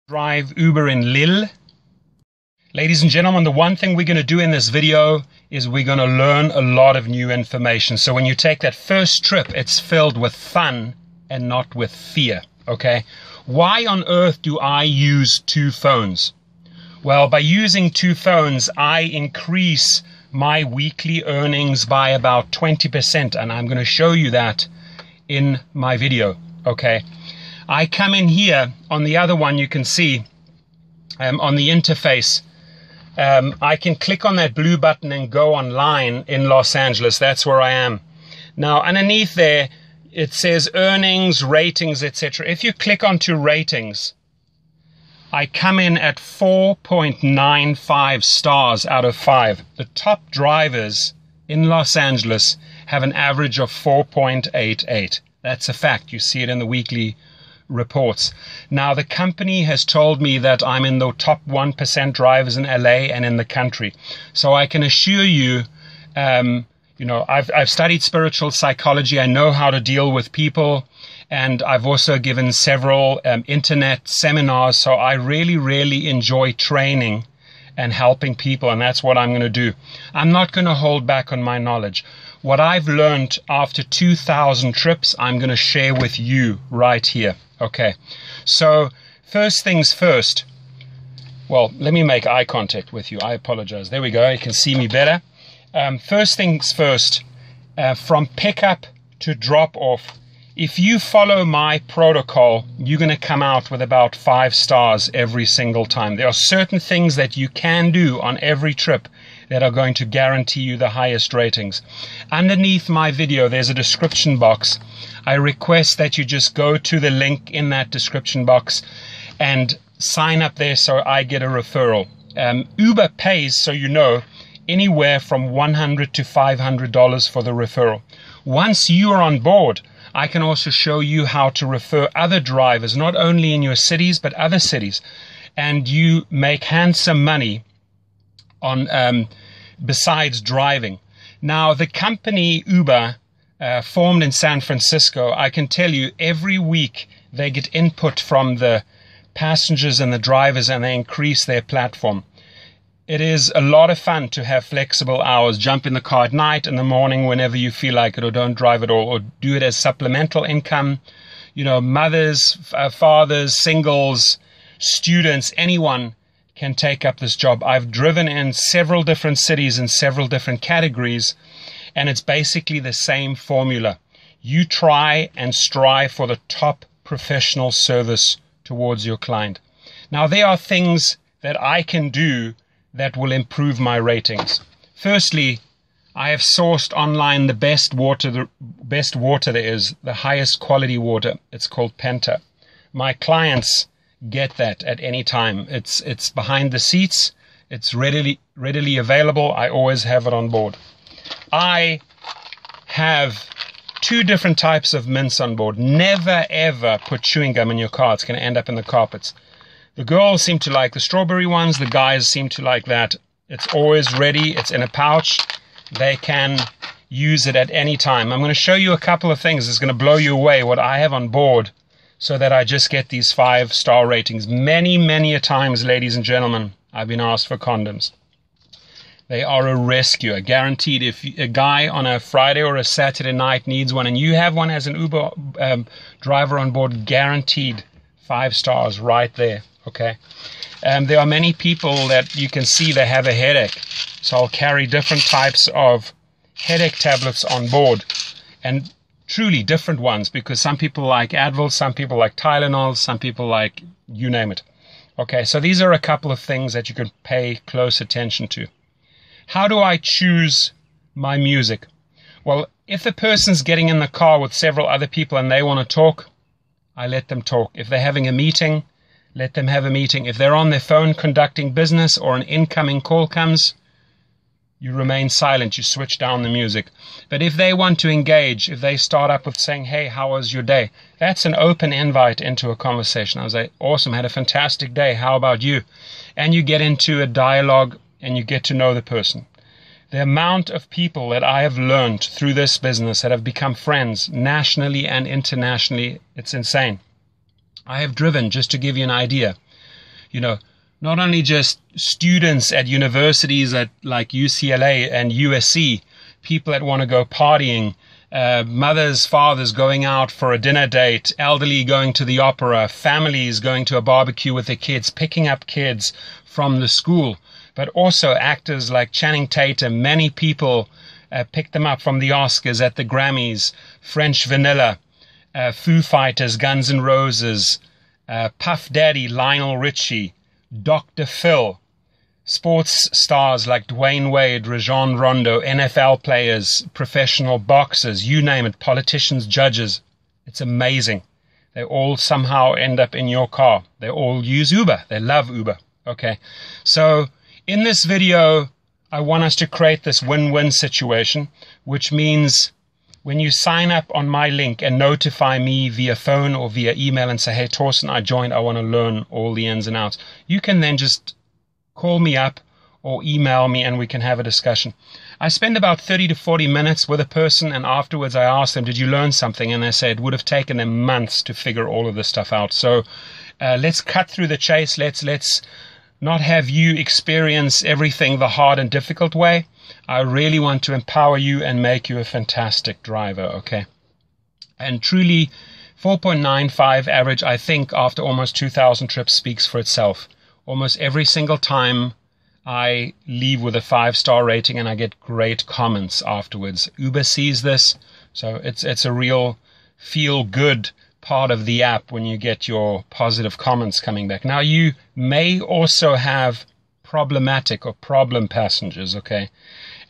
Drive Uber in Lille. Ladies and gentlemen, the one thing we're going to do in this video is we're going to learn a lot of new information. So when you take that first trip, it's filled with fun and not with fear, okay? Why on earth do I use two phones? Well, by using two phones, I increase my weekly earnings by about 20%, and I'm going to show you that in my video, okay? I come in here on the other one, you can see on the interface, I can click on that blue button and go online in Los Angeles. That's where I am. Now, underneath there, it says earnings, ratings, etc. If you click onto ratings, I come in at 4.95 stars out of 5. The top drivers in Los Angeles have an average of 4.88. That's a fact. You see it in the weekly reports. Now, the company has told me that I'm in the top 1% drivers in LA and in the country. So I can assure you, I've studied spiritual psychology. I know how to deal with people. And I've also given several internet seminars. So I really, really enjoy training and helping people. And that's what I'm going to do. I'm not going to hold back on my knowledge. What I've learned after 2,000 trips, I'm going to share with you right here. Okay, so first things first. Well, let me make eye contact with you. I apologize. There we go. You can see me better. First things first, from pickup to drop off, if you follow my protocol, you're going to come out with about 5 stars every single time. There are certain things that you can do on every trip that are going to guarantee you the highest ratings. Underneath my video, there's a description box. I request that you just go to the link in that description box and sign up there so I get a referral. Uber pays, so you know, anywhere from $100 to $500 for the referral. Once you are on board, I can also show you how to refer other drivers, not only in your cities, but other cities. And you make handsome money on besides driving. Now, the company Uber, formed in San Francisco, I can tell you every week they get input from the passengers and the drivers, and they increase their platform. It is a lot of fun to have flexible hours. Jump in the car at night, in the morning, whenever you feel like it, or don't drive at all, or do it as supplemental income. You know, mothers, fathers, singles, students, anyone can take up this job. I've driven in several different cities in several different categories, and it's basically the same formula. You try and strive for the top professional service towards your client. Now, there are things that I can do that will improve my ratings. Firstly, I have sourced online the best water there is, the highest quality water. It's called Penta. My clients get that at any time. It's behind the seats. It's readily available. I always have it on board. I have 2 different types of mints on board. Never ever put chewing gum in your car. It's going to end up in the carpets. The girls seem to like the strawberry ones. The guys seem to like that. It's always ready. It's in a pouch. They can use it at any time. I'm going to show you a couple of things. It's going to blow you away what I have on board so that I just get these 5-star ratings. Many, many a times, ladies and gentlemen, I've been asked for condoms. They are a rescue, guaranteed. If a guy on a Friday or a Saturday night needs one and you have one as an Uber driver on board, guaranteed 5 stars right there, okay? There are many people that you can see they have a headache. So I'll carry different types of headache tablets on board, and truly different ones, because some people like Advil, some people like Tylenol, some people like you name it. Okay, so these are a couple of things that you can pay close attention to. How do I choose my music? Well, if the person's getting in the car with several other people and they want to talk, I let them talk. If they're having a meeting, let them have a meeting. If they're on their phone conducting business or an incoming call comes, you remain silent. You switch down the music. But if they want to engage, if they start up with saying, hey, how was your day? That's an open invite into a conversation. I was like, awesome, had a fantastic day. How about you? And you get into a dialogue and you get to know the person. The amount of people that I have learned through this business that have become friends nationally and internationally, it's insane. I have driven, just to give you an idea, you know, not only just students at universities at like UCLA and USC, people that want to go partying, mothers, fathers going out for a dinner date, elderly going to the opera, families going to a barbecue with their kids, picking up kids from the school, but also actors like Channing Tatum. Many people picked them up from the Oscars, at the Grammys, French Vanilla, Foo Fighters, Guns N' Roses, Puff Daddy, Lionel Richie, Dr. Phil, sports stars like Dwayne Wade, Rajon Rondo, NFL players, professional boxers, you name it, politicians, judges. It's amazing. They all somehow end up in your car. They all use Uber. They love Uber. Okay. So in this video, I want us to create this win-win situation, which means when you sign up on my link and notify me via phone or via email and say, hey, Torsten, I joined, I want to learn all the ins and outs, you can then just call me up or email me and we can have a discussion. I spend about 30 to 40 minutes with a person, and afterwards I ask them, did you learn something? And they say it would have taken them months to figure all of this stuff out. So let's cut through the chase. Let's not have you experience everything the hard and difficult way. I really want to empower you and make you a fantastic driver, okay? And truly, 4.95 average, I think, after almost 2,000 trips speaks for itself. Almost every single time I leave with a 5-star rating and I get great comments afterwards. Uber sees this, so it's a real feel-good part of the app when you get your positive comments coming back. Now, you may also have problematic or problem passengers, okay?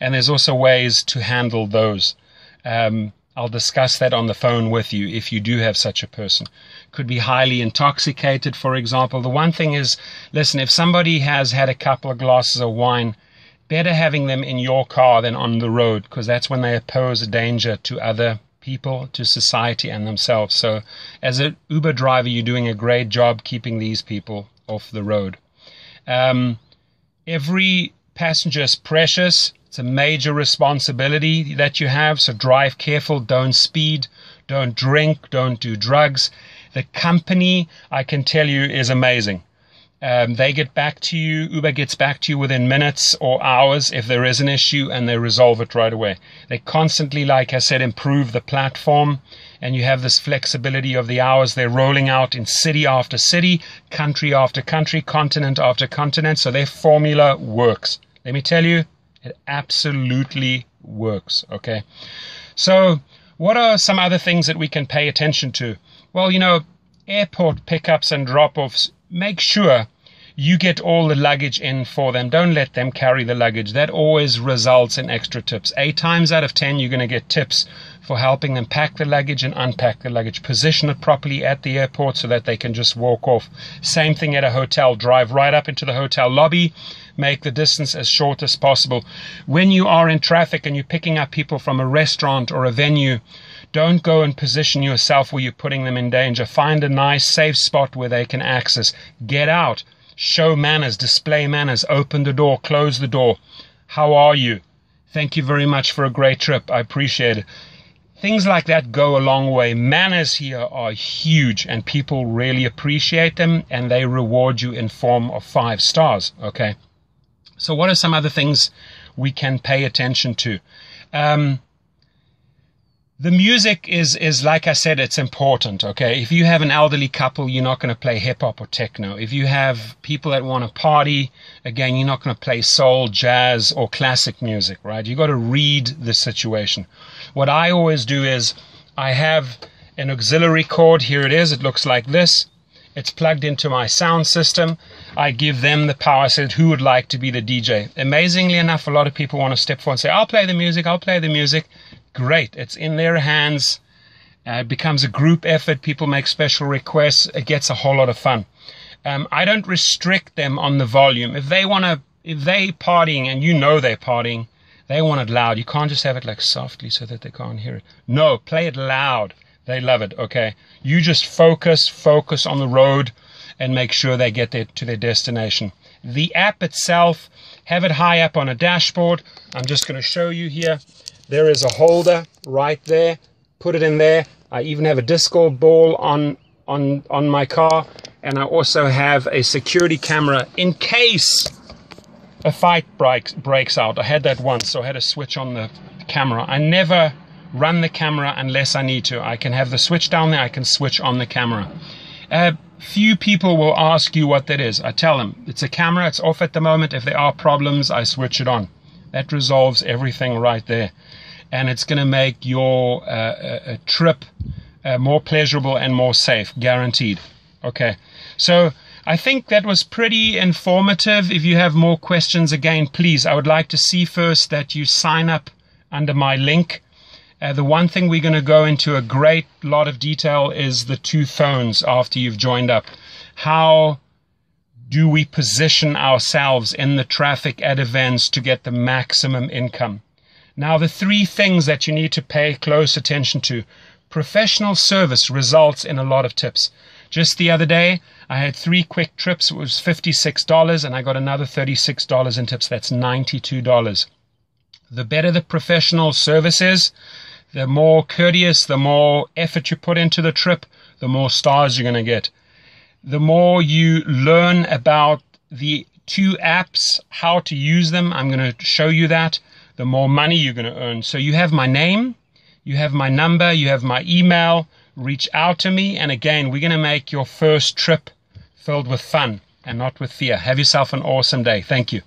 And there's also ways to handle those. I'll discuss that on the phone with you if you do have such a person. Could be highly intoxicated, for example. The one thing is, listen, if somebody has had a couple of glasses of wine, better having them in your car than on the road, because that's when they pose a danger to other people, to society and themselves. So as an Uber driver, you're doing a great job keeping these people off the road. Every passenger is precious. It's a major responsibility that you have, so drive careful, don't speed, don't drink, don't do drugs. The company, I can tell you, is amazing. They get back to you, Uber gets back to you within minutes or hours if there is an issue, and they resolve it right away. They constantly, like I said, improve the platform, and you have this flexibility of the hours. They're rolling out in city after city, country after country, continent after continent, so their formula works. Let me tell you, it absolutely works, okay? So what are some other things that we can pay attention to? Well, you know, airport pickups and drop-offs, make sure you get all the luggage in for them. Don't let them carry the luggage. That always results in extra tips. 8 times out of 10, you're going to get tips for helping them pack the luggage and unpack the luggage. Position it properly at the airport so that they can just walk off. Same thing at a hotel. Drive right up into the hotel lobby. Make the distance as short as possible. When you are in traffic and you're picking up people from a restaurant or a venue, don't go and position yourself where you're putting them in danger. Find a nice, safe spot where they can access. Get out. Show manners. Display manners. Open the door. Close the door. How are you? Thank you very much for a great trip. I appreciate it. Things like that go a long way. Manners here are huge, and people really appreciate them, and they reward you in form of 5 stars. Okay. So what are some other things we can pay attention to? The music is like I said, it's important, okay? If you have an elderly couple, you're not going to play hip-hop or techno. If you have people that want to party, again, you're not going to play soul, jazz, or classic music, right? You got to read the situation. What I always do is I have an auxiliary cord. Here it is. It looks like this. It's plugged into my sound system. I give them the power. I said, who would like to be the DJ? Amazingly enough, a lot of people want to step forward and say, I'll play the music, I'll play the music. Great. It's in their hands. It becomes a group effort. People make special requests. It gets a whole lot of fun. I don't restrict them on the volume. If they partying and you know they're partying, they want it loud. You can't just have it like softly so that they can't hear it. No, play it loud. They love it, okay? You just focus on the road and make sure they get to their destination. The app itself, have it high up on a dashboard. I'm just going to show you here. There is a holder right there. Put it in there. I even have a disco ball on my car. And I also have a security camera in case a fight breaks out. I had that once, so I had to switch on the camera. I never run the camera unless I need to. I can have the switch down there, I can switch on the camera. Few people will ask you what that is. I tell them, it's a camera, it's off at the moment. If there are problems, I switch it on. That resolves everything right there. And it's going to make your trip more pleasurable and more safe, guaranteed. Okay, so I think that was pretty informative. If you have more questions, again, please, I would like to see first that you sign up under my link. The one thing we're going to go into a great lot of detail is the 2 phones after you've joined up. How do we position ourselves in the traffic at events to get the maximum income? Now, the 3 things that you need to pay close attention to. Professional service results in a lot of tips. Just the other day, I had 3 quick trips. It was $56, and I got another $36 in tips. That's $92. The better the professional service is, the more courteous, the more effort you put into the trip, the more stars you're going to get. The more you learn about the 2 apps, how to use them, I'm going to show you that, the more money you're going to earn. So you have my name, you have my number, you have my email. Reach out to me. And again, we're going to make your first trip filled with fun and not with fear. Have yourself an awesome day. Thank you.